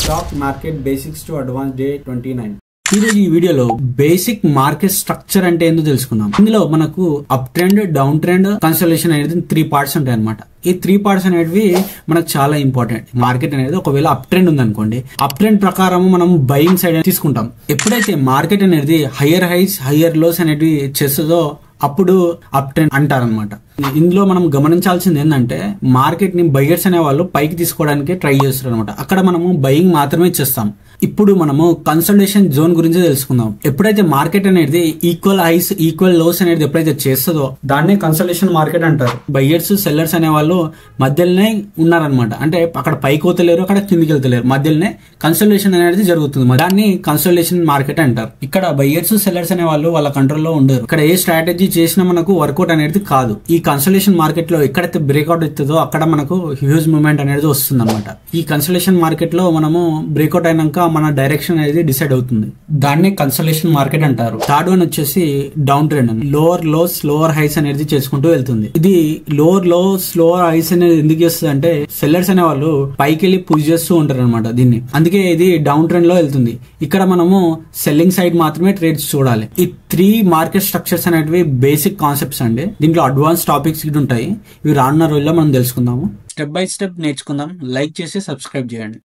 Stock market basics to advance day 29. ఈరోజు ఈ వీడియోలో బేసిక్ మార్కెట్ స్ట్రక్చర్ అంటే ఏందో తెలుసుకుందాం. ఇందులో మనకు up trend, down trend, consultation అనేది 3 పార్ట్స్ ఉంటాయి అనమాట. ఈ 3 పార్ట్స్ అనేవి మనకు చాలా ఇంపార్టెంట్. మార్కెట్ అనేది ఒకవేళ అప్ ట్రెండ్ ఉందనుకోండి, అప్ ట్రెండ్ ప్రకారం మనం బయింగ్ సైడ్ తీసుకుంటాం. ఎప్పుడైతే మార్కెట్ అనేది హయ్యర్ హైస్, హయ్యర్ లోస్ అనేవి చేస్తుందో అప్పుడు అప్ ట్రెండ్ అంటారనమాట. ఇందులో మనం గమనించాల్సింది ఏంటంటే మార్కెట్ ని బయర్స్ అనే వాళ్ళు పైకి తీసుకోవడానికి ట్రై చేస్తారు అనమాట. అక్కడ మనము బయింగ్ మాత్రమే చేస్తాం. ఇప్పుడు మనము కన్సల్టేషన్ జోన్ గురించి తెలుసుకుందాం. ఎప్పుడైతే మార్కెట్ అనేది ఈక్వల్ హైస్, ఈక్వల్ లోస్ అనేది ఎప్పుడైతే చేస్తుందో దాన్నే కన్సల్టేషన్ మార్కెట్ అంటారు. బయర్స్, సెల్లర్స్ అనే వాళ్ళు మధ్యలోనే ఉన్నారనమాట. అంటే అక్కడ పైకి పోతలేరు, అక్కడ కిందికి వెళ్తలేరు, మధ్యలోనే కన్సల్టేషన్ అనేది జరుగుతుంది. దాన్ని కన్సల్టేషన్ మార్కెట్ అంటారు. ఇక్కడ బయర్స్, సెల్లర్స్ అనే వాళ్ళు వాళ్ళ కంట్రోల్లో ఉండరు. ఇక్కడ ఏ స్ట్రాటజీ చేసినా మనకు వర్కౌట్ అనేది కాదు. ఈ కన్సల్టేషన్ మార్కెట్ లో ఎక్కడైతే బ్రేక్అవుట్ అవుతుందో అక్కడ మనకు హ్యూజ్ మూవ్మెంట్ అనేది వస్తుంది అనమాట. ఈ కన్సల్టేషన్ మార్కెట్ లో మనము బ్రేక్అవుట్ అయినాక మన డైరెక్షన్ అనేది డిసైడ్ అవుతుంది. దాన్ని కన్సల్టేషన్ మార్కెట్ అంటారు. థర్డ్ వన్ వచ్చేసి downtrend. Lower lows, lower highs అనేది చేసుకుంటూ వెళ్తుంది. ఇది లోవర్ లోస్, లోవర్ హైస్ అనేది ఎందుకు చేస్తుంది అంటే సెల్లర్స్ అనే వాళ్ళు పైకి వెళ్ళి పుష్ చేస్తూ ఉంటారు అనమాట దీన్ని. అందుకే ఇది డౌన్ ట్రెండ్ లో వెళ్తుంది. ఇక్కడ మనము సెల్లింగ్ సైడ్ మాత్రమే ట్రేడ్స్ చూడాలి. ఈ 3 మార్కెట్ స్ట్రక్చర్స్ అనేటివి బేసిక్ కాన్సెప్ట్స్ అండి. దీంట్లో అడ్వాన్స్ టాపిక్స్ ఉంటాయి. ఇవి రానున్న రోజుల్లో మనం తెలుసుకుందాము. స్టెప్ బై స్టెప్ నేర్చుకుందాం. లైక్ చేసి సబ్స్క్రైబ్ చేయండి.